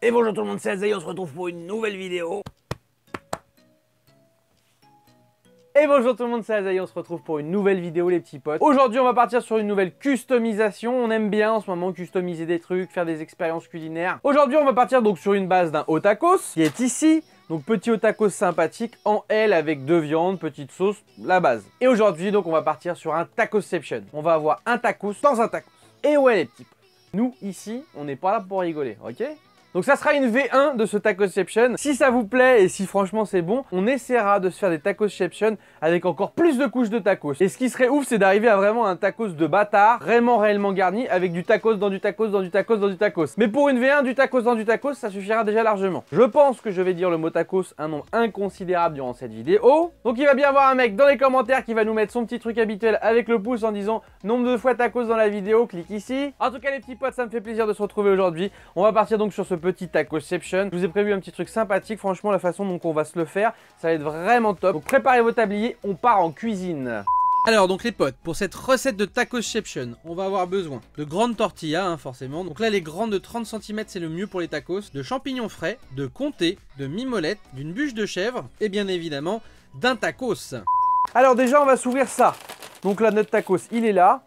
Et bonjour tout le monde, c'est Azaï, on se retrouve pour une nouvelle vidéo. Et bonjour tout le monde, c'est Azaï, on se retrouve pour une nouvelle vidéo les petits potes. Aujourd'hui on va partir sur une nouvelle customisation. On aime bien en ce moment customiser des trucs, faire des expériences culinaires. Aujourd'hui on va partir donc sur une base d'un haut tacos qui est ici. Donc petit haut tacos sympathique en L avec 2 viandes, petite sauce, la base. Et aujourd'hui donc on va partir sur un tacosception. On va avoir un tacos dans un tacos. Et ouais les petits potes, nous ici on n'est pas là pour rigoler, ok? Donc ça sera une V1 de ce tacosception. Si ça vous plaît et si franchement c'est bon, on essaiera de se faire des tacosception avec encore plus de couches de tacos. Et ce qui serait ouf, c'est d'arriver à vraiment un tacos de bâtard, vraiment réellement garni, avec du tacos dans du tacos dans du tacos dans du tacos. Mais pour une V1, du tacos dans du tacos, ça suffira déjà largement. Je pense que je vais dire le mot tacos un nombre inconsidérable durant cette vidéo. Donc il va bien y avoir un mec dans les commentaires qui va nous mettre son petit truc habituel avec le pouce en disant nombre de fois tacos dans la vidéo, clique ici. En tout cas les petits potes, ça me fait plaisir de se retrouver aujourd'hui. On va partir donc sur ce petit tacosception. Je vous ai prévu un petit truc sympathique, franchement la façon dont on va se le faire, ça va être vraiment top. Donc préparez vos tabliers, on part en cuisine. Alors donc les potes, pour cette recette de tacosception, on va avoir besoin de grandes tortillas forcément. Donc là les grandes de 30 cm c'est le mieux pour les tacos, de champignons frais, de comté, de mimolette, d'une bûche de chèvre et bien évidemment d'un tacos. Alors déjà on va s'ouvrir ça. Donc là notre tacos il est là.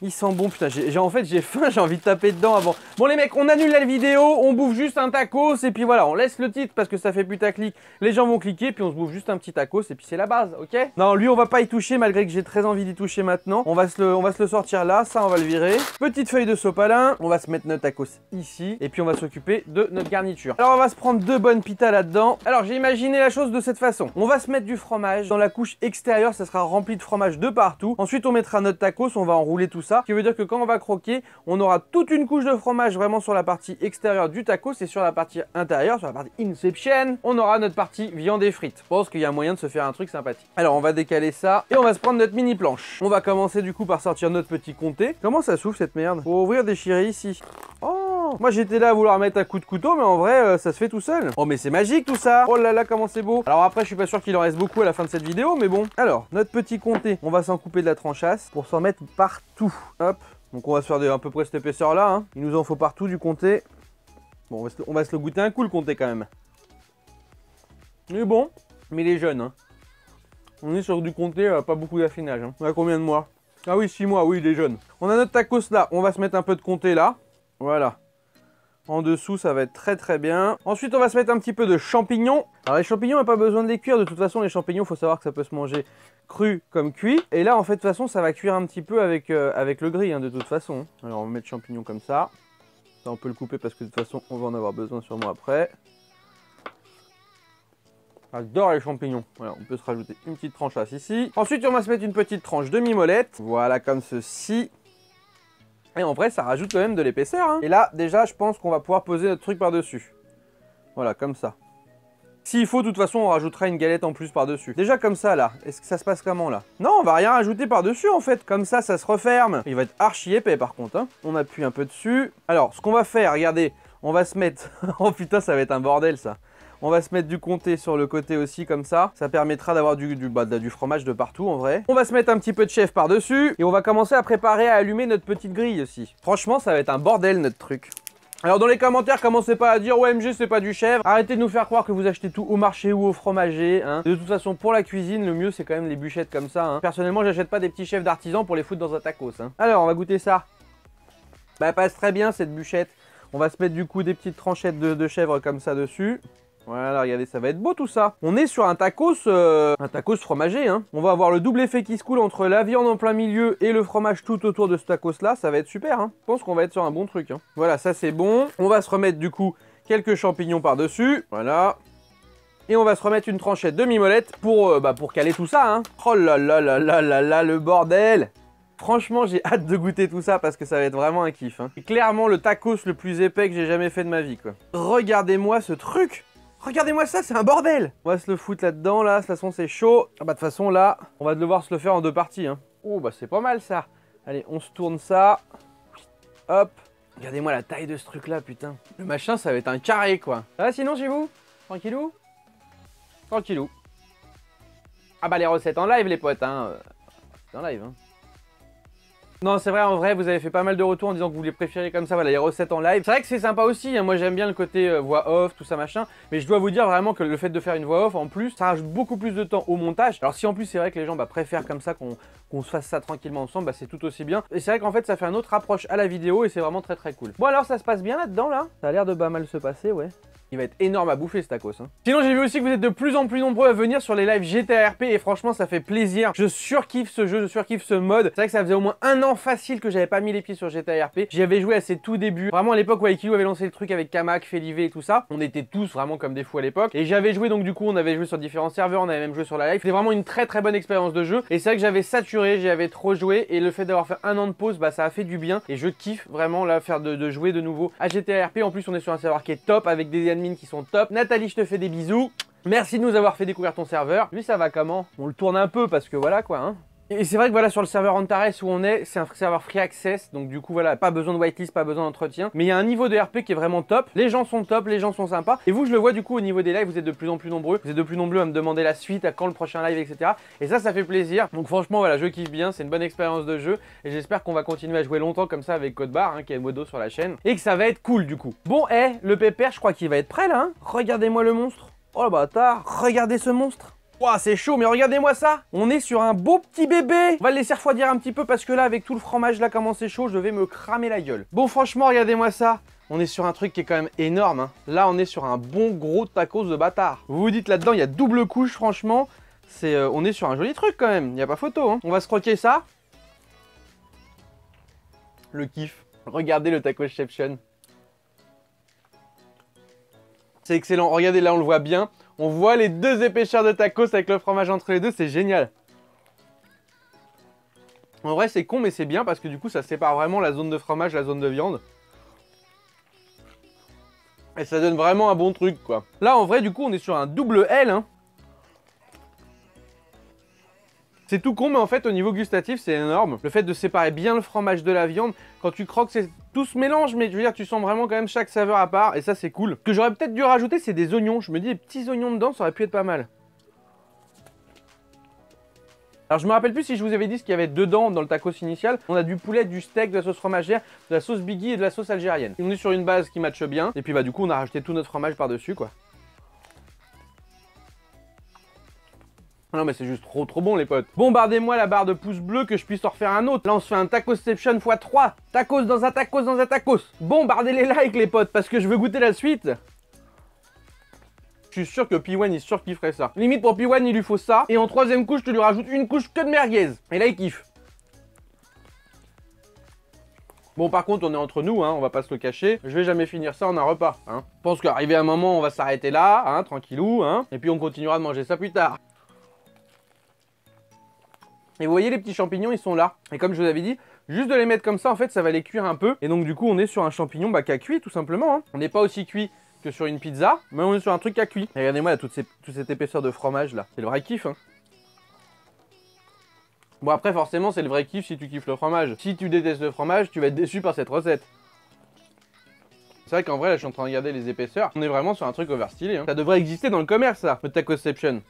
Il sent bon, putain, j'ai faim, j'ai envie de taper dedans avant. Bon les mecs, on annule la vidéo, on bouffe juste un tacos et puis voilà, on laisse le titre parce que ça fait putaclic. Les gens vont cliquer, puis on se bouffe juste un petit tacos et puis c'est la base, ok? Non, lui on va pas y toucher malgré que j'ai très envie d'y toucher maintenant. On va se le sortir là, ça on va le virer. Petite feuille de sopalin, on va se mettre notre tacos ici et puis on va s'occuper de notre garniture. Alors on va se prendre 2 bonnes pitas là-dedans. Alors j'ai imaginé la chose de cette façon. On va se mettre du fromage dans la couche extérieure, ça sera rempli de fromage de partout. Ensuite on mettra notre tacos, on va enrouler tout ça. Ce qui veut dire que quand on va croquer, on aura toute une couche de fromage vraiment sur la partie extérieure du tacos et sur la partie intérieure, sur la partie inception, on aura notre partie viande et frites. Je pense qu'il y a moyen de se faire un truc sympathique. Alors on va décaler ça et on va se prendre notre mini planche. On va commencer du coup par sortir notre petit comté. Comment ça s'ouvre cette merde? Faut ouvrir, déchirer ici. Oh, moi j'étais là à vouloir mettre un coup de couteau, mais en vrai ça se fait tout seul. Oh mais c'est magique tout ça. Oh là là comment c'est beau. Alors après je suis pas sûr qu'il en reste beaucoup à la fin de cette vidéo, mais bon. Alors notre petit comté, on va s'en couper de la tranchasse pour s'en mettre partout. Hop. Donc on va se faire à peu près cette épaisseur là, hein. Il nous en faut partout du comté. Bon on va se le goûter un coup le comté quand même. Il est bon, mais il est jeune, hein. On est sur du comté, pas beaucoup d'affinage, hein. On a combien de mois? Ah oui, 6 mois, oui il est jeune. On a notre tacos là, on va se mettre un peu de comté là. Voilà. En dessous, ça va être très très bien. Ensuite, on va se mettre un petit peu de champignons. Alors les champignons, on n'a pas besoin de les cuire. De toute façon, les champignons, il faut savoir que ça peut se manger cru comme cuit. Et là, en fait, de toute façon, ça va cuire un petit peu avec le gris, hein, de toute façon. Alors, on va mettre champignons comme ça. Ça, on peut le couper parce que de toute façon, on va en avoir besoin sûrement après. J'adore les champignons. Voilà, on peut se rajouter une petite tranchasse ici. Ensuite, on va se mettre une petite tranche de mimolette. Voilà, comme ceci. Et en vrai, ça rajoute quand même de l'épaisseur, hein. Et là, déjà, je pense qu'on va pouvoir poser notre truc par-dessus. Voilà, comme ça. S'il faut, de toute façon, on rajoutera une galette en plus par-dessus. Déjà comme ça, là. Est-ce que ça se passe comment, là? Non, on va rien rajouter par-dessus, en fait. Comme ça, ça se referme. Il va être archi épais, par contre, hein. On appuie un peu dessus. Alors, ce qu'on va faire, regardez, on va se mettre... Oh putain, ça va être un bordel, ça. On va se mettre du comté sur le côté aussi comme ça. Ça permettra d'avoir du fromage de partout en vrai. On va se mettre un petit peu de chèvre par-dessus. Et on va commencer à préparer à allumer notre petite grille aussi. Franchement, ça va être un bordel notre truc. Alors dans les commentaires, commencez pas à dire OMG c'est pas du chèvre. Arrêtez de nous faire croire que vous achetez tout au marché ou au fromager, hein. De toute façon pour la cuisine, le mieux c'est quand même les bûchettes comme ça, hein. Personnellement j'achète pas des petits chefs d'artisan pour les foutre dans un tacos, hein. Alors on va goûter ça. Bah elle passe très bien cette bûchette. On va se mettre du coup des petites tranchettes de chèvre comme ça dessus. Voilà, regardez, ça va être beau tout ça. On est sur un tacos fromager, hein. On va avoir le double effet qui se coule entre la viande en plein milieu et le fromage tout autour de ce tacos là. Ça va être super, hein. Je pense qu'on va être sur un bon truc, hein. Voilà, ça c'est bon. On va se remettre du coup quelques champignons par-dessus. Voilà. Et on va se remettre une tranchette de mimolette pour caler tout ça, hein. Oh là là là là là là, le bordel. Franchement, j'ai hâte de goûter tout ça parce que ça va être vraiment un kiff, hein. C'est clairement le tacos le plus épais que j'ai jamais fait de ma vie, quoi. Regardez-moi ce truc. Regardez-moi ça, c'est un bordel. On va se le foutre là-dedans, là, de toute façon c'est chaud. Ah bah de toute façon là, on va devoir se le faire en 2 parties, hein. Oh bah c'est pas mal ça. Allez, on se tourne ça. Hop. Regardez-moi la taille de ce truc là, putain. Le machin, ça va être un carré, quoi. Ça va sinon chez vous? Tranquillou? Tranquillou. Ah bah les recettes en live les potes, hein. C'est en live, hein. Non, c'est vrai, en vrai, vous avez fait pas mal de retours en disant que vous les préfériez comme ça, voilà, les recettes en live. C'est vrai que c'est sympa aussi, hein. Moi j'aime bien le côté voix off, tout ça machin, mais je dois vous dire vraiment que le fait de faire une voix off, en plus, ça rajoute beaucoup plus de temps au montage. Alors si en plus c'est vrai que les gens préfèrent comme ça qu'on se fasse ça tranquillement ensemble, c'est tout aussi bien. Et c'est vrai qu'en fait ça fait une autre approche à la vidéo et c'est vraiment très très cool. Bon alors ça se passe bien là-dedans là? Ça a l'air de pas mal se passer, ouais. Il va être énorme à bouffer ce tacos, hein. Sinon j'ai vu aussi que vous êtes de plus en plus nombreux à venir sur les lives GTA RP et franchement ça fait plaisir. Je surkiffe ce jeu, je surkiffe ce mode. C'est vrai que ça faisait au moins un an facile que j'avais pas mis les pieds sur GTA RP. J'y avais joué à ses tout débuts. Vraiment à l'époque où Aikilou avait lancé le truc avec Kamak, Felivé et tout ça. On était tous vraiment comme des fous à l'époque. Et j'avais joué donc du coup on avait joué sur différents serveurs, on avait même joué sur la live. C'était vraiment une très très bonne expérience de jeu. Et c'est vrai que j'avais saturé, j'y avais trop joué. Et le fait d'avoir fait un an de pause, ça a fait du bien. Et je kiffe vraiment là faire de jouer de nouveau à GTA RP. En plus on est sur un serveur qui est top avec des admins qui sont top. Nathalie, je te fais des bisous. Merci de nous avoir fait découvrir ton serveur. Lui, ça va comment? On le tourne un peu parce que voilà quoi, hein. Et c'est vrai que voilà, sur le serveur Antares où on est, c'est un serveur free access. Donc du coup, voilà, pas besoin de whitelist, pas besoin d'entretien. Mais il y a un niveau de RP qui est vraiment top. Les gens sont top, les gens sont sympas. Et vous, je le vois du coup au niveau des lives, vous êtes de plus en plus nombreux. Vous êtes de plus nombreux à me demander la suite, à quand le prochain live, etc. Et ça fait plaisir. Donc franchement, voilà, je kiffe bien. C'est une bonne expérience de jeu. Et j'espère qu'on va continuer à jouer longtemps comme ça avec Code Bar, hein, qui est modo sur la chaîne. Et que ça va être cool du coup. Bon, le pépère, je crois qu'il va être prêt là, hein. Regardez-moi le monstre. Oh le bâtard, regardez ce monstre. Ouah, c'est chaud, mais regardez-moi ça. On est sur un beau petit bébé. On va le laisser refroidir un petit peu parce que là, avec tout le fromage là, comment c'est chaud, je vais me cramer la gueule. Bon, franchement, regardez-moi ça. On est sur un truc qui est quand même énorme, hein. Là, on est sur un bon gros tacos de bâtard. Vous vous dites là-dedans, il y a double couche, franchement. On est sur un joli truc quand même. Il n'y a pas photo, hein. On va se croquer ça. Le kiff. Regardez le tacosception. C'est excellent. Regardez, là, on le voit bien. On voit les deux épaisseurs de tacos avec le fromage entre les deux. C'est génial. En vrai, c'est con, mais c'est bien parce que du coup, ça sépare vraiment la zone de fromage, la zone de viande. Et ça donne vraiment un bon truc, quoi. Là, en vrai, du coup, on est sur un double L, hein. C'est tout con, mais en fait, au niveau gustatif, c'est énorme. Le fait de séparer bien le fromage de la viande, quand tu croques, tout se mélange, mais je veux dire, tu sens vraiment quand même chaque saveur à part, et ça, c'est cool. Ce que j'aurais peut-être dû rajouter, c'est des oignons. Je me dis, des petits oignons dedans, ça aurait pu être pas mal. Alors, je me rappelle plus si je vous avais dit ce qu'il y avait dedans dans le tacos initial. On a du poulet, du steak, de la sauce fromagère, de la sauce Biggie et de la sauce algérienne. On est sur une base qui matche bien, et puis du coup, on a rajouté tout notre fromage par-dessus, quoi. Non mais c'est juste trop bon les potes. Bombardez-moi la barre de pouces bleus que je puisse en refaire un autre. Là on se fait un tacosception x3. Tacos dans un tacos dans un tacos. Bombardez les likes les potes parce que je veux goûter la suite. Je suis sûr que P1 il surkifferait ça. Limite pour P1 il lui faut ça. Et en troisième couche tu lui rajoutes une couche que de merguez. Et là il kiffe. Bon par contre on est entre nous, hein, on va pas se le cacher. Je vais jamais finir ça en un repas, hein. Je pense qu'arrivé à un moment on va s'arrêter là, hein, tranquillou, hein. Et puis on continuera de manger ça plus tard. Et vous voyez les petits champignons, ils sont là. Et comme je vous avais dit, juste de les mettre comme ça, en fait, ça va les cuire un peu. Et donc du coup, on est sur un champignon qui a cuit tout simplement, hein. On n'est pas aussi cuit que sur une pizza, mais on est sur un truc qui a cuit. Et regardez-moi là, toute cette épaisseur de fromage là. C'est le vrai kiff, hein. Bon après, forcément, c'est le vrai kiff si tu kiffes le fromage. Si tu détestes le fromage, tu vas être déçu par cette recette. C'est vrai qu'en vrai, là, je suis en train de regarder les épaisseurs. On est vraiment sur un truc over stylé, hein. Ça devrait exister dans le commerce, ça, le tacosception.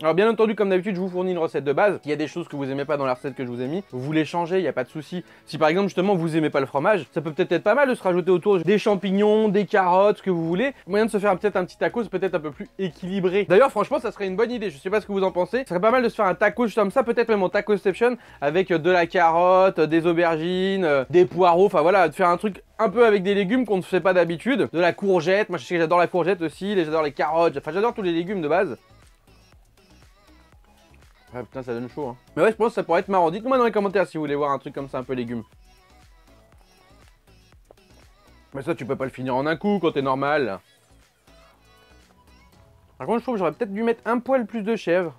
Alors bien entendu, comme d'habitude, je vous fournis une recette de base. Il y a des choses que vous aimez pas dans la recette que je vous ai mis. Vous voulez changer, il n'y a pas de souci. Si par exemple, justement, vous aimez pas le fromage, ça peut peut-être être pas mal de se rajouter autour des champignons, des carottes, ce que vous voulez. Moyen de se faire peut-être un petit tacos peut-être un peu plus équilibré. D'ailleurs, franchement, ça serait une bonne idée. Je sais pas ce que vous en pensez. Ça serait pas mal de se faire un tacos comme ça, peut-être même en tacosception, avec de la carotte, des aubergines, des poireaux. Enfin voilà, de faire un truc un peu avec des légumes qu'on ne fait pas d'habitude. De la courgette. Moi, je sais que j'adore la courgette aussi. J'adore les carottes. Enfin, j'adore tous les légumes de base. Ah putain, ça donne chaud, hein. Mais ouais, je pense que ça pourrait être marrant. Dites-moi dans les commentaires si vous voulez voir un truc comme ça, un peu légumes. Mais ça, tu peux pas le finir en un coup quand t'es normal. Par contre, je trouve que j'aurais peut-être dû mettre un poil plus de chèvre.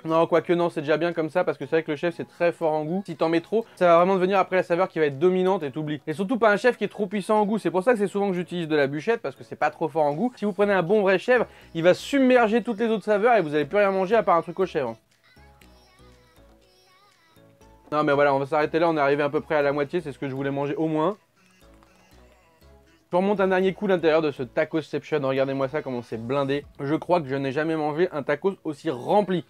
Non, quoique non, c'est déjà bien comme ça parce que c'est vrai que le chèvre c'est très fort en goût. Si t'en mets trop, ça va vraiment devenir après la saveur qui va être dominante et t'oublies. Et surtout pas un chèvre qui est trop puissant en goût. C'est pour ça que c'est souvent que j'utilise de la bûchette parce que c'est pas trop fort en goût. Si vous prenez un bon vrai chèvre, il va submerger toutes les autres saveurs et vous allez plus rien manger à part un truc au chèvre. Non mais voilà, on va s'arrêter là, on est arrivé à peu près à la moitié, c'est ce que je voulais manger au moins. Je remonte un dernier coup l'intérieur de ce tacosception, regardez-moi ça comment c'est blindé. Je crois que je n'ai jamais mangé un tacos aussi rempli.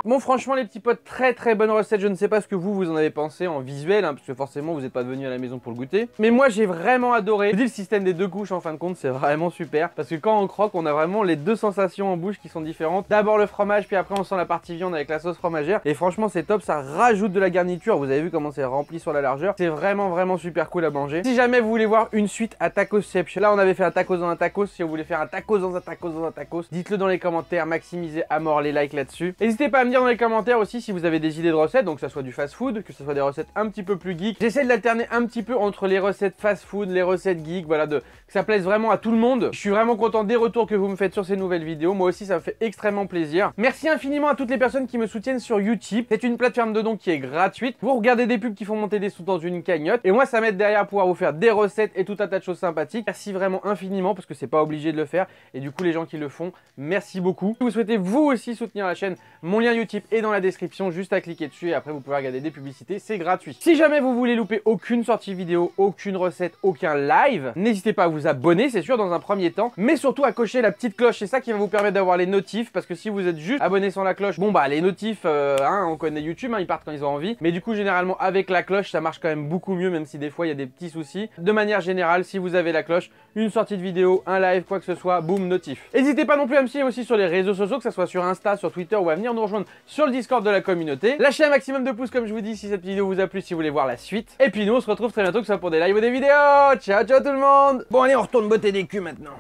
Bon, franchement les petits potes, très bonne recette. Je ne sais pas ce que vous en avez pensé en visuel, hein, parce que forcément vous n'êtes pas venu à la maison pour le goûter. Mais moi j'ai vraiment adoré. Je dis, le système des deux couches en fin de compte c'est vraiment super, parce que quand on croque on a vraiment les deux sensations en bouche qui sont différentes. D'abord le fromage, puis après on sent la partie viande avec la sauce fromagère. Et franchement c'est top, ça rajoute de la garniture. Vous avez vu comment c'est rempli sur la largeur. C'est vraiment super cool à manger. Si jamais vous voulez voir une suite à Tacosception, là on avait fait un tacos dans un tacos. Si vous voulez faire un tacos dans un tacos dans un tacos, dites-le dans les commentaires, maximisez à mort les likes là-dessus. N'hésitez pas à me dire dans les commentaires aussi si vous avez des idées de recettes, donc que ça soit du fast food, que ce soit des recettes un petit peu plus geek. J'essaie de l'alterner un petit peu entre les recettes fast food, les recettes geek, voilà, que ça plaise vraiment à tout le monde. Je suis vraiment content des retours que vous me faites sur ces nouvelles vidéos. Moi aussi ça me fait extrêmement plaisir. Merci infiniment à toutes les personnes qui me soutiennent sur Utip. C'est une plateforme de dons qui est gratuite. Vous regardez des pubs qui font monter des sous dans une cagnotte et moi ça m'aide derrière à pouvoir vous faire des recettes et tout un tas de choses sympathiques. Merci vraiment infiniment parce que c'est pas obligé de le faire et du coup les gens qui le font, merci beaucoup. Si vous souhaitez vous aussi soutenir la chaîne, mon lien Utip est dans la description, juste à cliquer dessus et après vous pouvez regarder des publicités, c'est gratuit. Si jamais vous voulez louper aucune sortie vidéo, aucune recette, aucun live, n'hésitez pas à vous abonner, c'est sûr dans un premier temps, mais surtout à cocher la petite cloche, c'est ça qui va vous permettre d'avoir les notifs, parce que si vous êtes juste abonné sans la cloche, bon bah les notifs, on connaît YouTube, hein, ils partent quand ils ont envie, mais du coup généralement avec la cloche ça marche quand même beaucoup mieux, même si des fois il y a des petits soucis. De manière générale, si vous avez la cloche, une sortie de vidéo, un live, quoi que ce soit, boum, notif. N'hésitez pas non plus à me suivre aussi sur les réseaux sociaux, que ce soit sur Insta, sur Twitter ou à venir nous rejoindre sur le Discord de la communauté. Lâchez un maximum de pouces comme je vous dis si cette vidéo vous a plu, si vous voulez voir la suite. Et puis nous on se retrouve très bientôt, que ce soit pour des lives ou des vidéos. Ciao tout le monde. Bon allez, on retourne botter des culs maintenant.